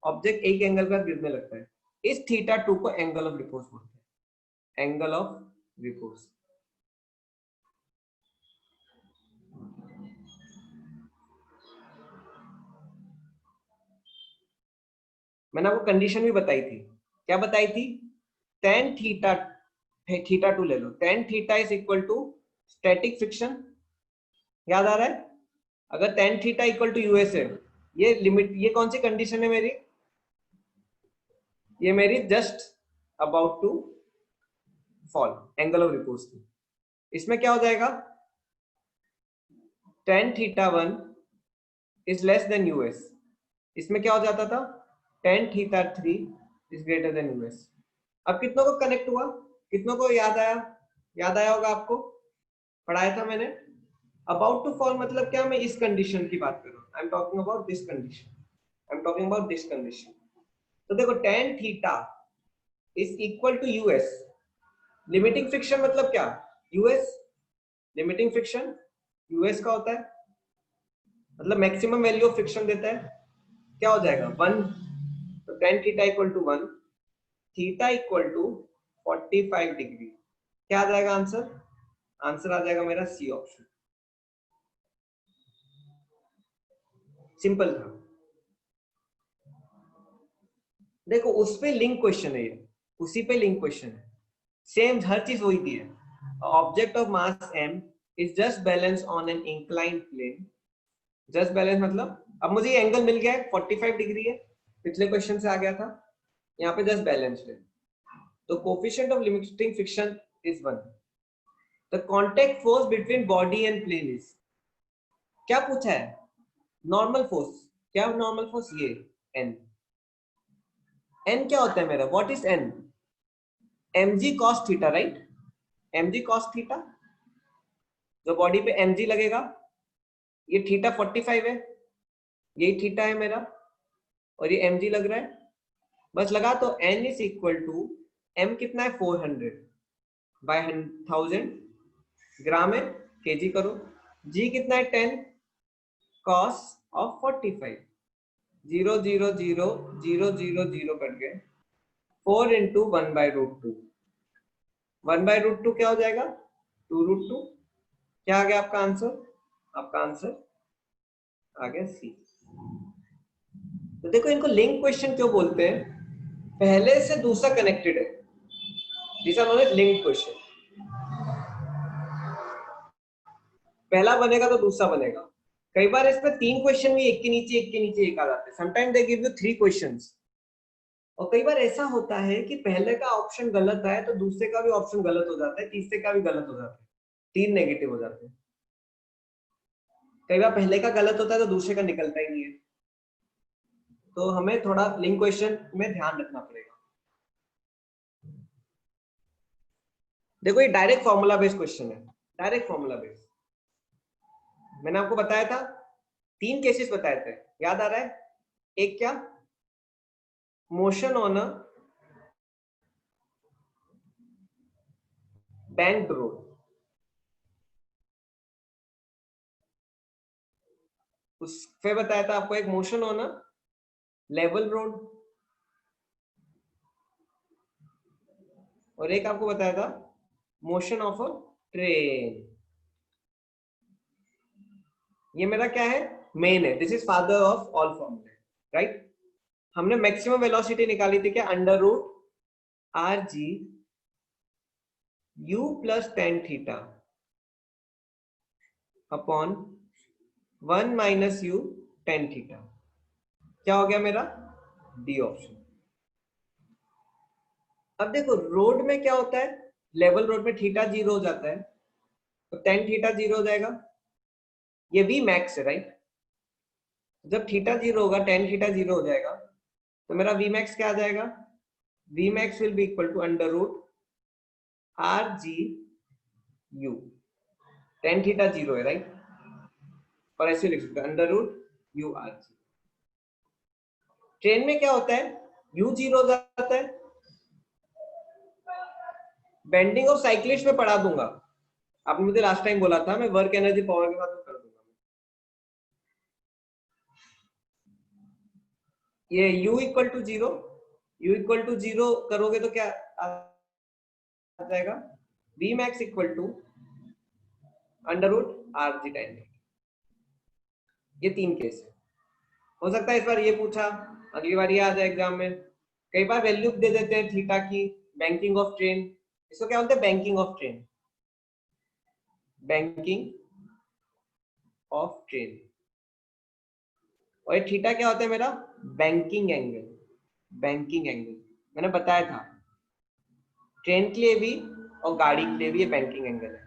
ऑब्जेक्ट एक एंगल पर गिरने लगता है। इस थीटा 2 को एंगल ऑफ रिपोज बोलते हैं, एंगल ऑफ रिपोज। मैंने आपको कंडीशन भी बताई थी, क्या बताई थी? tan थीटा, थीटा 2 ले लो, tan theta is equal to static friction, याद आ रहा है? अगर tan theta equal to u s है, ये लिमिट, ये कौन सी कंडीशन है मेरी? ये मेरी just about to fall, angle of repose की। इसमें क्या हो जाएगा? tan theta 1 is less than u s. इसमें क्या हो जाता था? tan theta 3 is greater than u s. अब कितनों को कनेक्ट हुआ? कितनों को याद आया? याद आया होगा आपको, पढ़ाया था मैंने। अबाउट टू फॉल मतलब क्या? मैं इस कंडीशन की बात कर रहा हूँ, I am talking about this condition, I am talking about this condition. तो देखो tan theta is equal to u s. Limiting friction मतलब क्या? यूएस। लिमिटिंग फ्रिक्शन यूएस का होता है, मतलब मैक्सिमम वैल्यू ऑफ फ्रिक्शन देता है। क्या हो जाएगा? 1। तो tan theta equal to 1, theta equal to 45 degree. क्या आ जाएगा आंसर? आंसर आ जाएगा मेरा सी ऑप्शन। सिंपल था। देखो उस पे लिंक क्वेश्चन है, ये उसी पे लिंक क्वेश्चन है, सेम हर चीज वही दी है। Object of mass m is just balance on an inclined plane. Just balance मतलब अब मुझे ये एंगल मिल गया है, 45 डिग्री है, पिछले क्वेश्चन से आ गया था, यहाँ पे जस्ट बैलेंस है। तो coefficient of limiting friction is 1। The contact force between body and plane is, क्या पूछा है? Normal force. क्या नॉर्मल फोर्स? ये n। n क्या होता है मेरा? What is n? mg cos theta, right? mg cos theta, जो बॉडी पे mg लगेगा, ये थीटा 45 है, यही थीटा है मेरा, और ये mg लग रहा है, बस लगा। तो n is equal to m कितना है? 400 बाय 1000 ग्राम है, केजी करो। g कितना है? 10 cos ऑफ 45, 0 0 0 0 0 0 कट गए, 4 इंटू 1/√2। 1/√2 क्या हो जाएगा? 2√2। क्या आ गया आपका आंसर? आपका आंसर आ गया सी। तो देखो इनको लिंक क्वेश्चन क्यों बोलते हैं? पहले से दूसरा कनेक्टेड है, this are known as link question. पहला बनेगा तो दूसरा बनेगा। कई बार इसमें 3 क्वेश्चन भी एक के नीचे एक के नीचे एक आ जाते हैं। Sometime they give you 3 questions, और कई बार ऐसा होता है कि पहले का ऑप्शन गलत है तो दूसरे का भी ऑप्शन गलत हो जाता है, तीसरे का भी गलत हो जाता है, 3 नेगेटिव हो जाते हैं। कई बार पहले का गलत होता है तो दूसरे का निकलता ही नहीं है। तो हमें थोड़ा लिंक क्वेश्चन में ध्यान रखना पड़ेगा। देखो ये डायरेक्ट फॉर्मूला बेस्ड क्वेश्चन है, डायरेक्ट फॉर्मूला बेस्ड। मैंने आपको बताया था, 3 केसेस बताए थे, याद आ रहा है? एक क्या? Motion on a banked road, उस पे बताया था आपको एक motion on a level road, और एक आपको बताया था मोशन ऑफ अ ट्रेन। ये मेरा क्या है? मेन है। This is father of all फॉर्मूले, राइट? हमने मैक्सिमम वेलोसिटी निकाली थी क्या? √RG u plus tan theta upon 1 minus u tan theta. क्या हो गया मेरा? D option. अब देखो रोड में क्या होता है? लेवल रोड में थीटा 0 हो जाता है, तो tan थीटा 0 हो जाएगा। ये v मैक्स है, राइट? जब थीटा 0 होगा, tan थीटा 0 हो जाएगा, तो मेरा v मैक्स क्या आ जाएगा? v max will be equal to √RG u। tan theta 0 है, राइट? और ऐसे लिख सकते हैं √URG। ट्रेन में क्या होता है? u 0 हो जाता है। बेंडिंग ऑफ साइक्लिस्ट में पढ़ा दूंगा, आपने मुझे लास्ट टाइम बोला था, मैं वर्क एनर्जी पावर के साथ कर दूंगा। ये u इक्वल टू जीरो करोगे तो क्या आ जाएगा, v max equal to under root r g time. ये 3 केस है। हो सकता है इस बार ये पूछा, अगली बार ये आ जाए एग्जाम में। कई बार वैल्यू दे देते हैं थीटा की, बैंकिंग ऑफ ट्रेन, इसको क्या बोलते हैं, banking of train, banking of train. और ये थीटा क्या होता है मेरा, बैंकिंग एंगल, बैंकिंग एंगल मैंने बताया था, ट्रेन के लिए भी और गाड़ी के लिए भी ये बैंकिंग एंगल है।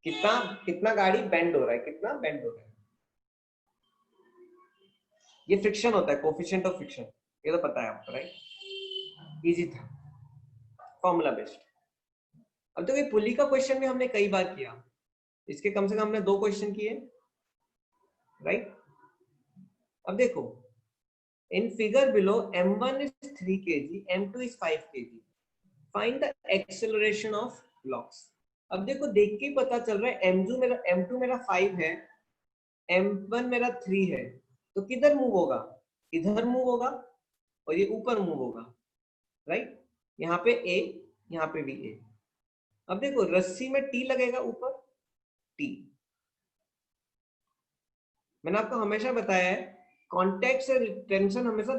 कितना कितना गाड़ी बेंड हो रहा है, कितना बेंड हो रहा है, ये फ्रिक्शन होता है, कोफिशिएंट ऑफ फ्रिक्शन, ये तो पता है आपको, राइट। इजी था, फॉर्मूला बेस्ड। अब देखो ये पुली का क्वेश्चन भी हमने कई बार किया, इसके कम से कम हमने 2 क्वेश्चन किए, राइट। अब देखो in figure below m1 is 3 kg, m2 is 5 kg, find the acceleration of blocks. अब देखो देख के ही पता चल रहा है m2 मेरा 5 है, m1 मेरा 3 है, तो किधर मूव होगा, इधर मूव होगा और ये ऊपर मूव होगा, राइट। यहाँ पे a, यहाँ पे भी a। अब देखो रस्सी में T लगेगा ऊपर, T, मैंने आपको हमेशा बताया है कांटेक्ट से टेंशन हमेशा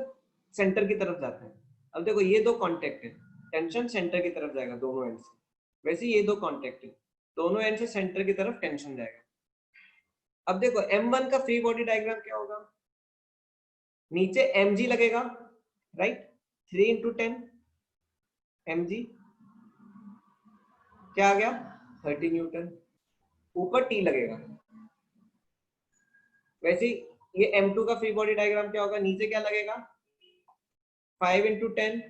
सेंटर की तरफ जाता है। अब देखो ये 2 कांटेक्ट है, टेंशन सेंटर की तरफ जाएगा दोनों एंड से, वैसे ये 2 कांटेक्ट है, दोनों एंड से सेंटर की तरफ टेंशन जाएगा। अब देखो m1 का फ्री बॉडी डायग्राम क्या होगा, नीचे mg लगेगा, राइट, 3 into 10 mg क्या आ गया 30 न्यूटन, ऊपर T लगेगा। वैसे ये m2 का फ्री बॉडी डायग्राम क्या होगा, नीचे क्या लगेगा 5 into 10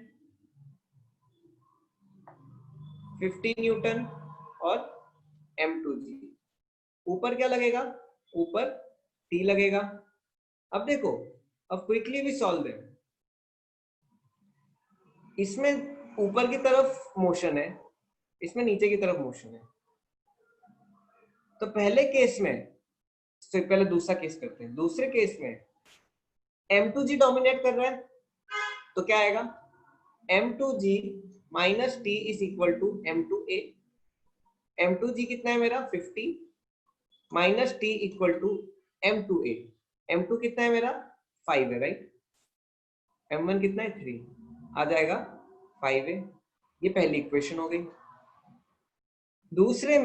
50 न्यूटन और m2g, ऊपर क्या लगेगा, ऊपर T लगेगा। अब देखो अब क्विकली भी सॉल्व है, इसमें ऊपर की तरफ मोशन है, इसमें नीचे की तरफ मोशन है। तो पहले केस में, तो पहले दूसरा केस करते हैं, दूसरे केस में m2g डोमिनेट कर रहा है, तो क्या आएगा m2g minus t is equal to m2a। m2g कितना है मेरा 50 minus t equal to m2a, m2 कितना है मेरा 5 है, राइट, m1 कितना है 3, आ जाएगा 5 है। ये पहली इक्वेशन हो गई। दूसरे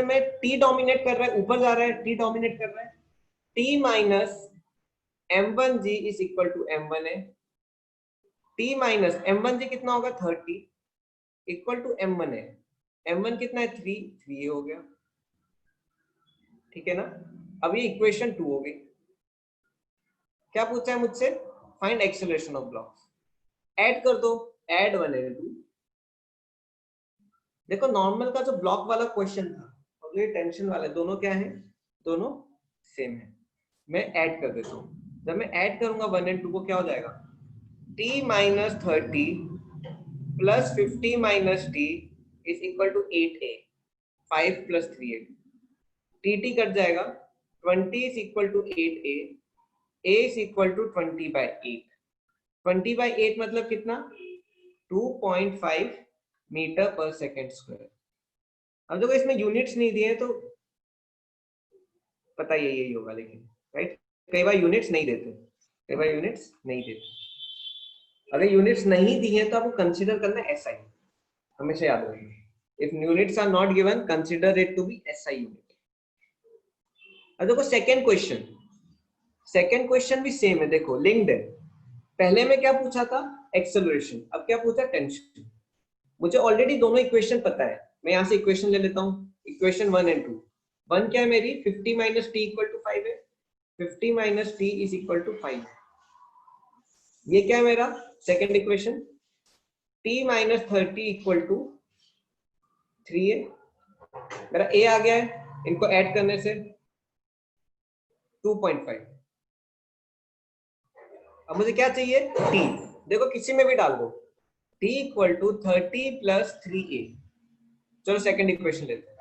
में t डोमिनेट कर रहा है, ऊपर जा रहा है, t डोमिनेट कर रहा है, t minus m1g is equal to m1 है, t माइनस m1g कितना होगा 30 इक्वल टू m1 है, m1 कितना है 3 हो गया, ठीक है ना। अब ये इक्वेशन 2 हो गई। क्या पूछा है मुझसे, find acceleration of blocks, add कर दो, ऐड 1 and 2। देखो नॉर्मल का जो ब्लॉक वाला क्वेश्चन था और ये टेंशन वाला, दोनों क्या है, दोनों सेम है। मैं ऐड कर देता हूँ, जब मैं ऐड करूंगा 1 and 2 को क्या हो जाएगा, t minus 30 plus 50 minus t is equal to 8a, 5 plus 3a, tt cut जाएगा, 20 is equal to 8a, a is equal to 20/8, 20/8 मतलब कितना 2.5 मीटर पर सेकेंड स्क्वायर। अब देखो इसमें यूनिट्स नहीं दिए तो पता ही यही होगा, लेकिन राइट कई बार यूनिट्स नहीं देते, कई बार यूनिट्स नहीं देते। अगर यूनिट्स नहीं दी है तो आपको कंसीडर करना SI, हमेशा याद रखिए, if units are not given consider it to be SI unit. अब देखो सेकेंड क्वेश्चन भी सेम है, देखो लिंक्ड है। पहले में क्या पूछा था, एक्सेलरेशन, अब क्या पूछा, टेंशन। मुझे ऑलरेडी दोनों इक्वेशन पता है, मैं यहाँ से इक्वेशन ले लेता हूँ, इक्वेशन 1 and 2। 1 क्या है मेरी 50 माइनस टी इक्वल टू 5 है, 50 minus t is equal to 5। ये क्या है मेरा second equation, t minus 30 equal to 3 है, मेरा a आ गया है, इनको ऐड करने से 2.5। अब मुझे क्या चाहिए t, देखो किसी में भी डाल दो, t equal to 30 plus 3a। चलो सेकेंड इक्वेशन लेते हैं,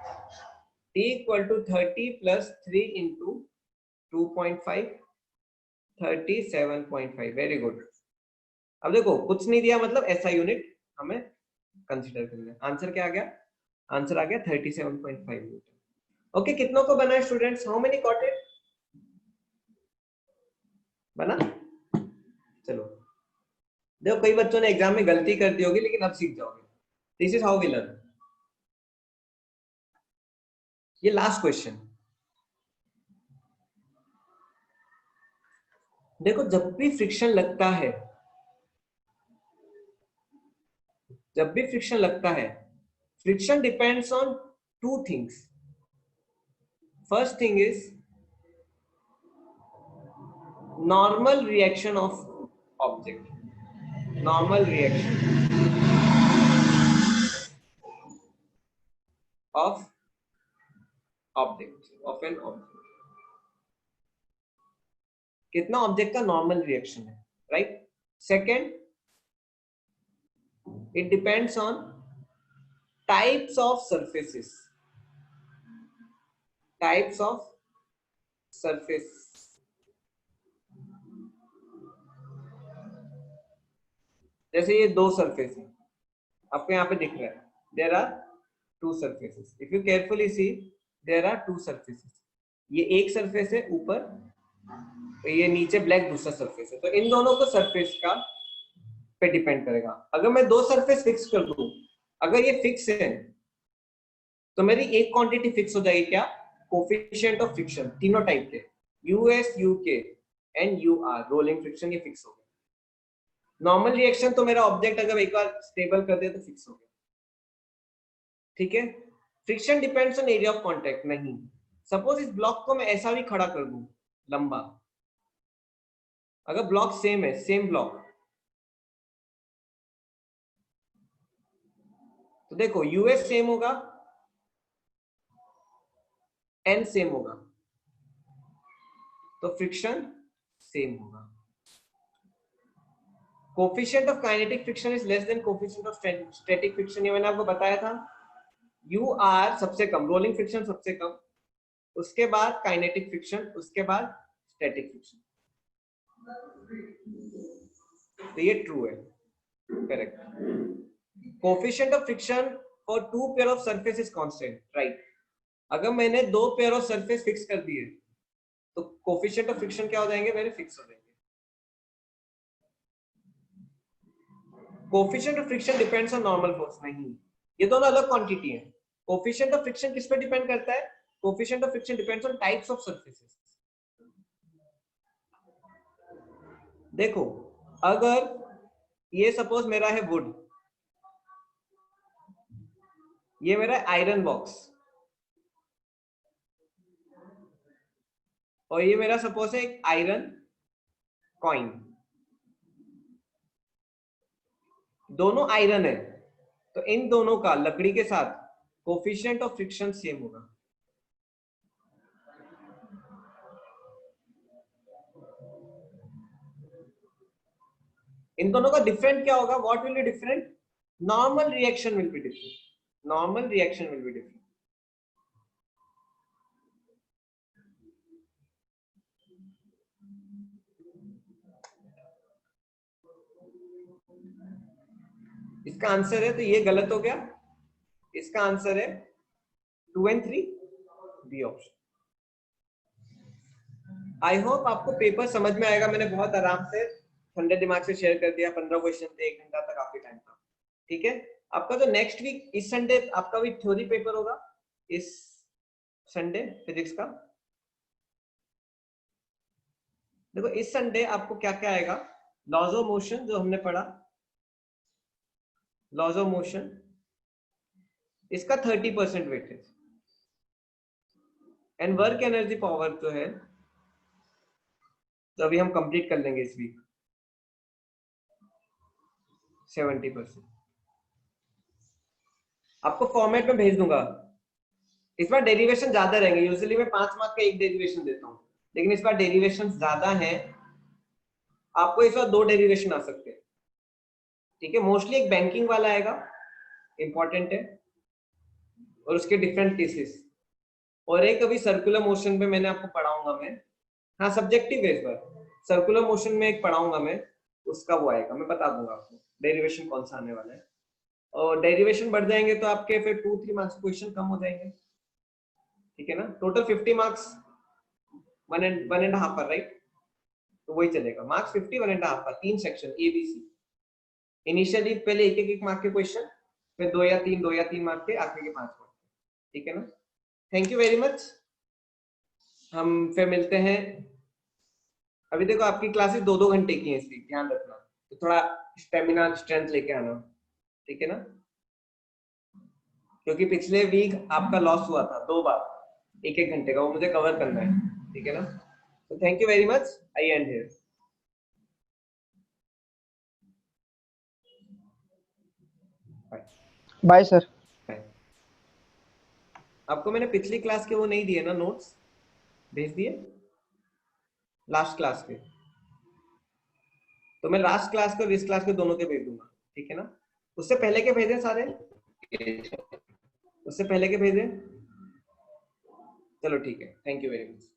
t equal to 30 plus 3 into 2.5 37.5, very good. अब देखो कुछ नहीं दिया मतलब ऐसा यूनिट हमें कंसीडर करना है। आंसर क्या आ गया? आंसर आ गया 37.5 न्यूटन। ओके, कितनों को बना है students? How many got it? बना? चलो, देखो कई बच्चों ने एग्जाम में गलती कर दी होगी, लेकिन अब सीख जाओगे। This is how we learn. ये लास्ट क्वेश्चन देखो, जब भी फ्रिक्शन लगता है, जब भी फ्रिक्शन लगता है, friction depends on two things. First thing is normal reaction of object, normal reaction of object, of an object. कितना ऑब्जेक्ट का नॉर्मल रिएक्शन है, right? Second, it depends on types of surfaces, types of surface. जैसे ये दो surface है, आपको यहाँ पे दिख रहा है, there are two surfaces. If you carefully see, there are two surfaces. ये एक सरफेस है ऊपर, तो ये नीचे ब्लैक दूसरा सरफेस है। तो इन दोनों को सरफेस का पे डिपेंड करेगा। अगर मैं दो सरफेस फिक्स कर दूं, अगर ये फिक्स है तो मेरी एक क्वांटिटी फिक्स हो जाएगी, क्या? Coefficient of friction. तीनों टाइप के, u s, u k and u r, rolling friction, ये फिक्स हो गया। नॉर्मल रिएक्शन तो मेरा ऑब्जेक्ट अगर एक बार स्टेबल कर दे तो फिक्स हो गया, ठीक है? Friction depends on area of contact नहीं। सपोज इस ब्लॉक को मैं ऐसा भी खड़ा कर दूं लंबा, अगर ब्लॉक सेम है, सेम ब्लॉक, तो देखो यूएस सेम होगा, एन सेम होगा, तो फ्रिक्शन सेम होगा। Coefficient of kinetic friction is less then coefficient of static friction, ये मैंने आपको बताया था। यू आर सबसे कम, रोलिंग फ्रिक्शन सबसे कम, उसके बाद काइनेटिक फ्रिक्शन, उसके बाद स्टैटिक फ्रिक्शन। तो ये ट्रू है, correct. Coefficient of friction for two pair of surface is constant, right? अगर मैंने दो पेयर ऑफ सरफेस फिक्स कर दिए तो कोफिशिएंट ऑफ फ्रिक्शन क्या हो जाएंगे मेरे? फिक्स हो जाएंगे। Coefficient of friction depends on normal force नहीं, ये दोनों अलग क्वांटिटी है। कोफिशिएंट ऑफ फ्रिक्शन किस पे डिपेंड करता है? Coefficient of friction depends on types of surfaces. देखो, अगर ये सपोज मेरा है वुड, ये मेरा आयरन बॉक्स, और ये मेरा सपोज है एक आयरन कॉइन, दोनों आयरन है, तो इन दोनों का लकड़ी के साथ कोफिशिएंट ऑफ फ्रिक्शन सेम होगा। इन दोनों का डिफरेंट क्या होगा? What will be different? Normal reaction will be different, normal reaction will be different. इसका आंसर है, तो ये गलत हो गया, इसका आंसर है 2 and 3, B option. I hope आपको पेपर समझ में आएगा। मैंने बहुत आराम से ठंडे दिमाग से शेयर कर दिया। 15 क्वेश्चन थे, 1 घंटा तक काफी टाइम था, ठीक है? आपका जो नेक्स्ट वीक इस संडे आपका भी थ्योरी पेपर होगा, इस संडे फिजिक्स का। देखो इस संडे आपको क्या क्या आएगा? लॉज ऑफ मोशन जो हमने पढ़ा, लॉज ऑफ मोशन, इसका 30% weightage, and work energy power जो है, तो अभी हम कंप्लीट कर लेंगे इस वीक, 70%। आपको फॉर्मेट में भेज दूंगा। इस बार डेरिवेशन ज्यादा रहेंगे, यूजुअली मैं 5 मार्क का एक डेरिवेशन देता हूँ, लेकिन इस बार डेरिवेशन ज्यादा है, आपको इस बार 2 डेरिवेशन आ सकते हैं, ठीक है? मोस्टली एक बैंकिंग वाला आएगा, इंपॉर्टेंट है, और उसके डिफरेंट केसेस, और एक अभी सर्कुलर मोशन पे मैंने आपको पढ़ाऊंगा मैं। हाँ, सब्जेक्टिव है इस बार, सर्कुलर मोशन में एक पढ़ाऊंगा मैं, उसका वो आएगा, मैं बता दूंगा आपको डेरिवेशन कौन सा आने वाला है। और डेरिवेशन बढ़ जाएंगे तो आपके फिर 2-3 मार्क्स क्वेश्चन कम हो जाएंगे, ठीक है ना। टोटल 50 मार्क्स 1.5 पर, राइट, तो वही चलेगा। मार्क्स 50 1.5 पर, 3 section A B C. Initially पहले एक मार्क के क्वेश्चन, फिर 2 या 3 मार्क के, आखिर के 5 मार्क, ठीक है ना। थैंक यू वेरी मच, हम फिर मिलते हैं। अभी देखो आपकी क्लासेस 2-2 घंटे की हैं, इसलिए ध्यान रखना, तो थोड़ा स्टेमिना स्ट्रेंथ लेके आना, ठीक है ना, क्योंकि पिछले वीक आपका लॉस हुआ था 2 बार 1-1 घंटे का, वो मुझे कवर करना है, ठीक है ना। तो thank you very much, I end here. Bye sir. आपको मैंने पिछली क्लास के वो नहीं दिए ना, नोट्स भेज दिए लास्ट क्लास के, तो मैं लास्ट क्लास के और इस क्लास के दोनों के भेज दूंगा, ठीक है ना। उससे पहले के भेजे सारे, उससे पहले के भेजे, चलो ठीक है, थैंक यू वेरी मच।